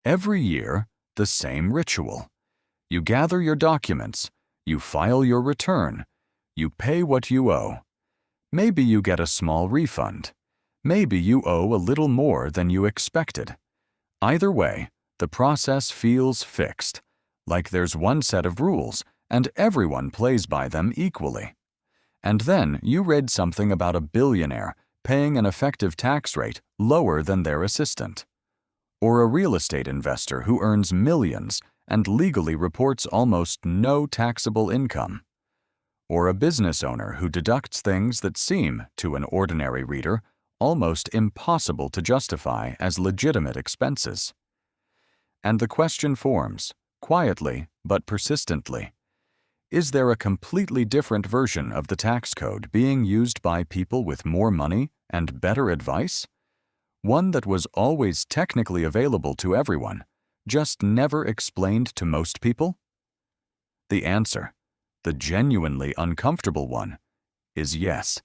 Every year, the same ritual. You gather your documents, you file your return, you pay what you owe. Maybe you get a small refund. Maybe you owe a little more than you expected. Either way, the process feels fixed, like there's one set of rules and everyone plays by them equally. And then you read something about a billionaire paying an effective tax rate lower than their assistant. Or a real estate investor who earns millions and legally reports almost no taxable income. Or a business owner who deducts things that seem, to an ordinary reader, almost impossible to justify as legitimate expenses. And the question forms, quietly but persistently. Is there a completely different version of the tax code being used by people with more money and better advice? One that was always technically available to everyone, just never explained to most people? The answer, the genuinely uncomfortable one, is yes.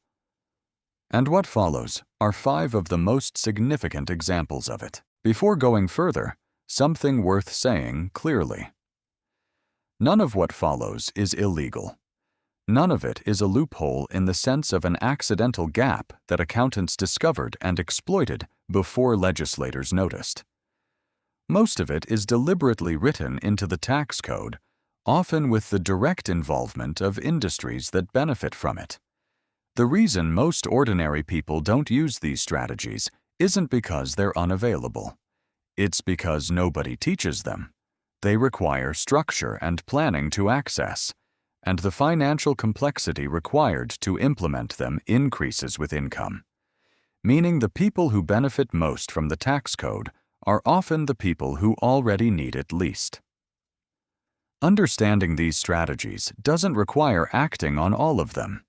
And what follows are 5 of the most significant examples of it. Before going further, something worth saying clearly. None of what follows is illegal. None of it is a loophole in the sense of an accidental gap that accountants discovered and exploited before legislators noticed. Most of it is deliberately written into the tax code, often with the direct involvement of industries that benefit from it. The reason most ordinary people don't use these strategies isn't because they're unavailable. It's because nobody teaches them. They require structure and planning to access, and the financial complexity required to implement them increases with income. Meaning the people who benefit most from the tax code are often the people who already need it least. Understanding these strategies doesn't require acting on all of them,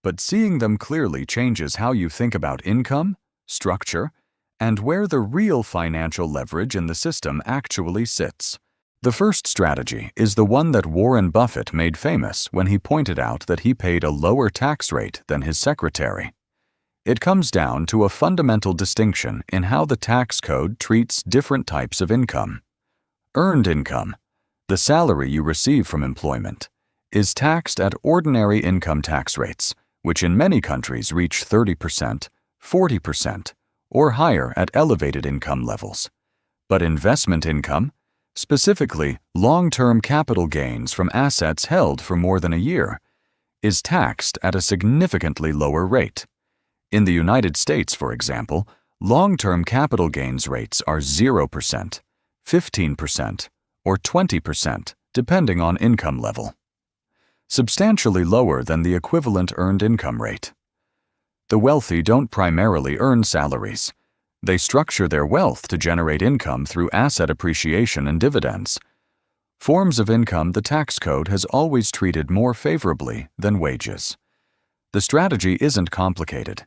but seeing them clearly changes how you think about income, structure, and where the real financial leverage in the system actually sits. The first strategy is the one that Warren Buffett made famous when he pointed out that he paid a lower tax rate than his secretary. It comes down to a fundamental distinction in how the tax code treats different types of income. Earned income, the salary you receive from employment, is taxed at ordinary income tax rates, which in many countries reach 30%, 40%, or higher at elevated income levels. But investment income, specifically long-term capital gains from assets held for more than a year, is taxed at a significantly lower rate. In the United States, for example, long-term capital gains rates are 0%, 15%, or 20%, depending on income level. Substantially lower than the equivalent earned income rate. The wealthy don't primarily earn salaries. They structure their wealth to generate income through asset appreciation and dividends. Forms of income the tax code has always treated more favorably than wages. The strategy isn't complicated.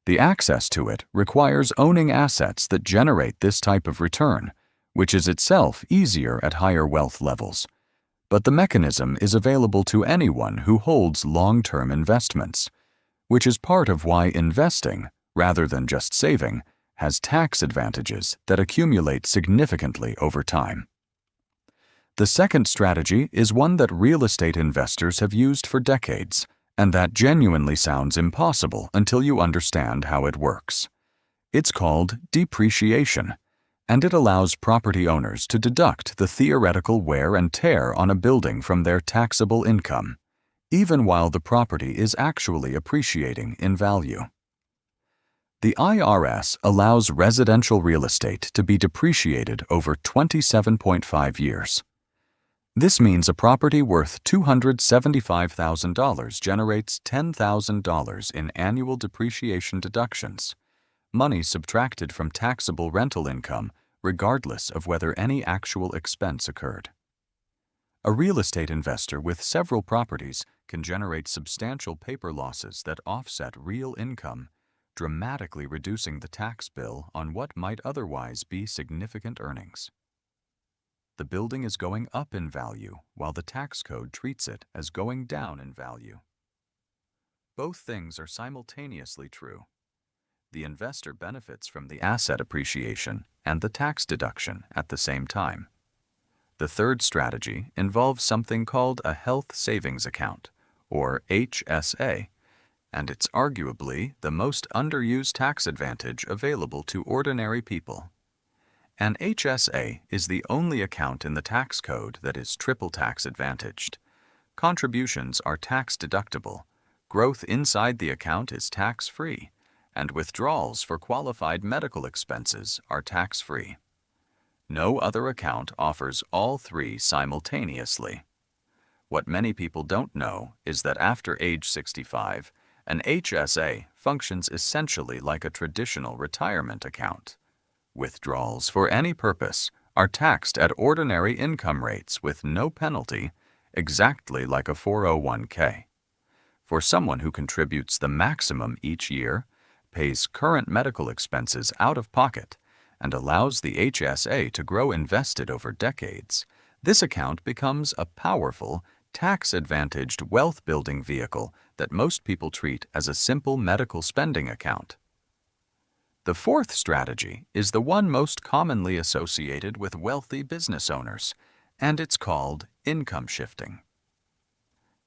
The access to it requires owning assets that generate this type of return, which is itself easier at higher wealth levels. But the mechanism is available to anyone who holds long-term investments, which is part of why investing, rather than just saving, has tax advantages that accumulate significantly over time. The second strategy is one that real estate investors have used for decades, and that genuinely sounds impossible until you understand how it works. It's called depreciation, and it allows property owners to deduct the theoretical wear and tear on a building from their taxable income, even while the property is actually appreciating in value. The IRS allows residential real estate to be depreciated over 27.5 years. This means a property worth $275,000 generates $10,000 in annual depreciation deductions, money subtracted from taxable rental income regardless of whether any actual expense occurred. A real estate investor with several properties can generate substantial paper losses that offset real income, dramatically reducing the tax bill on what might otherwise be significant earnings. The building is going up in value while the tax code treats it as going down in value. Both things are simultaneously true. The investor benefits from the asset appreciation and the tax deduction at the same time. The third strategy involves something called a health savings account, or HSA, and it's arguably the most underused tax advantage available to ordinary people. An HSA is the only account in the tax code that is triple tax advantaged. Contributions are tax deductible, growth inside the account is tax-free, and withdrawals for qualified medical expenses are tax-free. No other account offers all three simultaneously. What many people don't know is that after age 65, an HSA functions essentially like a traditional retirement account. Withdrawals for any purpose are taxed at ordinary income rates with no penalty, exactly like a 401k. For someone who contributes the maximum each year, pays current medical expenses out of pocket, and allows the HSA to grow invested over decades, this account becomes a powerful, tax-advantaged wealth-building vehicle that most people treat as a simple medical spending account. The fourth strategy is the one most commonly associated with wealthy business owners, and it's called income shifting.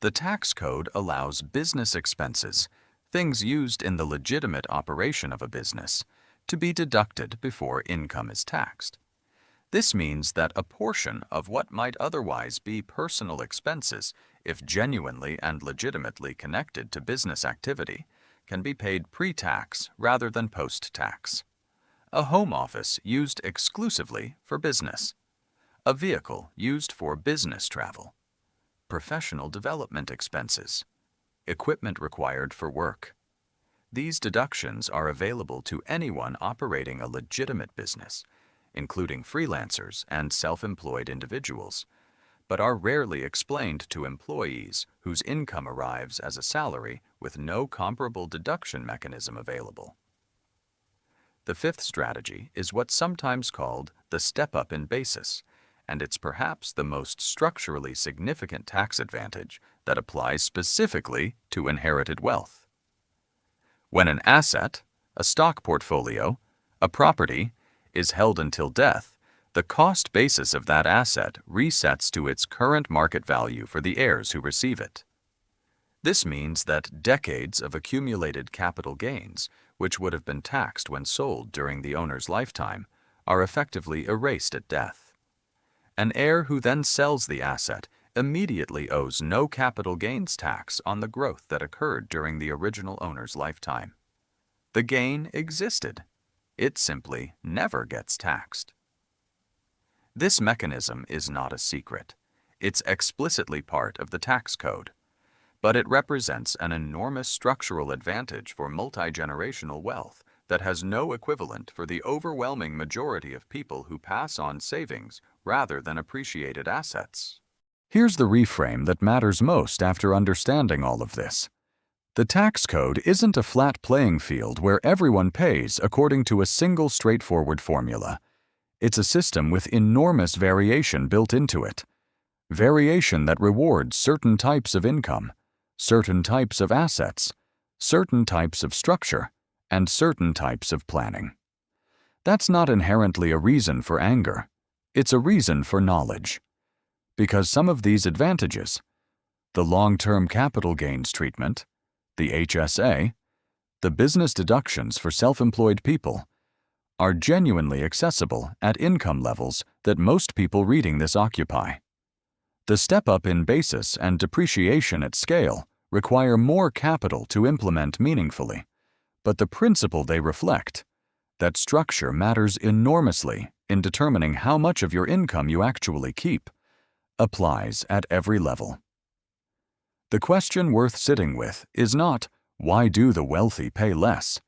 The tax code allows business expenses, things used in the legitimate operation of a business, to be deducted before income is taxed. This means that a portion of what might otherwise be personal expenses, if genuinely and legitimately connected to business activity, can be paid pre-tax rather than post-tax. A home office used exclusively for business. A vehicle used for business travel. Professional development expenses. Equipment required for work. These deductions are available to anyone operating a legitimate business, including freelancers and self-employed individuals, but are rarely explained to employees whose income arrives as a salary with no comparable deduction mechanism available. The fifth strategy is what's sometimes called the step-up in basis, and it's perhaps the most structurally significant tax advantage that applies specifically to inherited wealth. When an asset, a stock portfolio, a property, is held until death, the cost basis of that asset resets to its current market value for the heirs who receive it. This means that decades of accumulated capital gains, which would have been taxed when sold during the owner's lifetime, are effectively erased at death. An heir who then sells the asset immediately owes no capital gains tax on the growth that occurred during the original owner's lifetime. The gain existed. It simply never gets taxed. This mechanism is not a secret. It's explicitly part of the tax code, but it represents an enormous structural advantage for multi-generational wealth that has no equivalent for the overwhelming majority of people who pass on savings rather than appreciated assets. Here's the reframe that matters most after understanding all of this. The tax code isn't a flat playing field where everyone pays according to a single straightforward formula. It's a system with enormous variation built into it. Variation that rewards certain types of income, certain types of assets, certain types of structure, and certain types of planning. That's not inherently a reason for anger. It's a reason for knowledge. Because some of these advantages, the long-term capital gains treatment, the HSA, the business deductions for self-employed people, are genuinely accessible at income levels that most people reading this occupy. The step-up in basis and depreciation at scale require more capital to implement meaningfully, but the principle they reflect, that structure matters enormously in determining how much of your income you actually keep, applies at every level. The question worth sitting with is not, why do the wealthy pay less?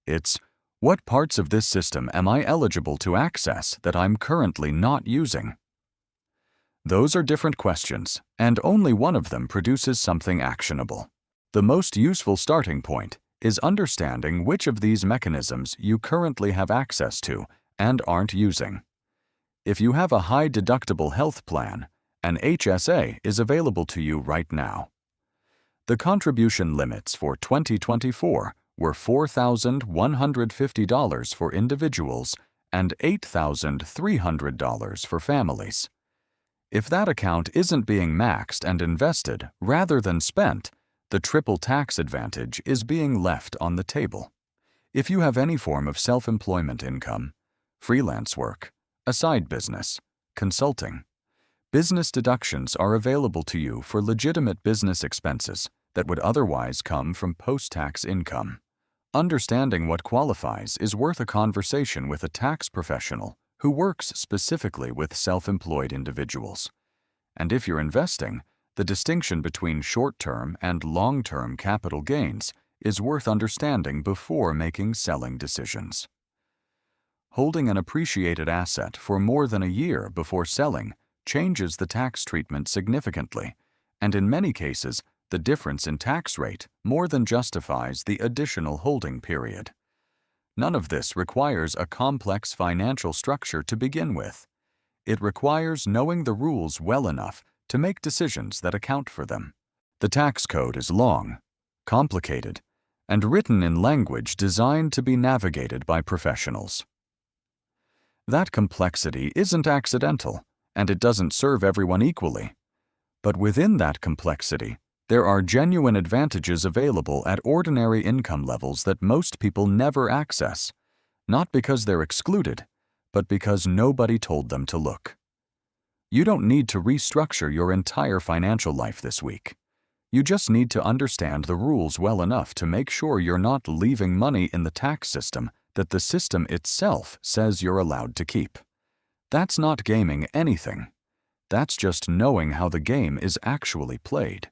It's, what parts of this system am I eligible to access that I'm currently not using? Those are different questions, and only one of them produces something actionable. The most useful starting point is understanding which of these mechanisms you currently have access to and aren't using. If you have a high-deductible health plan, an HSA is available to you right now. The contribution limits for 2024 were $4,150 for individuals and $8,300 for families. If that account isn't being maxed and invested rather than spent, the triple tax advantage is being left on the table. If you have any form of self-employment income, freelance work, a side business, consulting, business deductions are available to you for legitimate business expenses that would otherwise come from post-tax income. Understanding what qualifies is worth a conversation with a tax professional who works specifically with self-employed individuals. And if you're investing, the distinction between short-term and long-term capital gains is worth understanding before making selling decisions. Holding an appreciated asset for more than a year before selling changes the tax treatment significantly, and in many cases, the difference in tax rate more than justifies the additional holding period. None of this requires a complex financial structure to begin with. It requires knowing the rules well enough to make decisions that account for them. The tax code is long, complicated, and written in language designed to be navigated by professionals. That complexity isn't accidental, and it doesn't serve everyone equally. But within that complexity, there are genuine advantages available at ordinary income levels that most people never access, not because they're excluded, but because nobody told them to look. You don't need to restructure your entire financial life this week. You just need to understand the rules well enough to make sure you're not leaving money in the tax system that the system itself says you're allowed to keep. That's not gaming anything. That's just knowing how the game is actually played.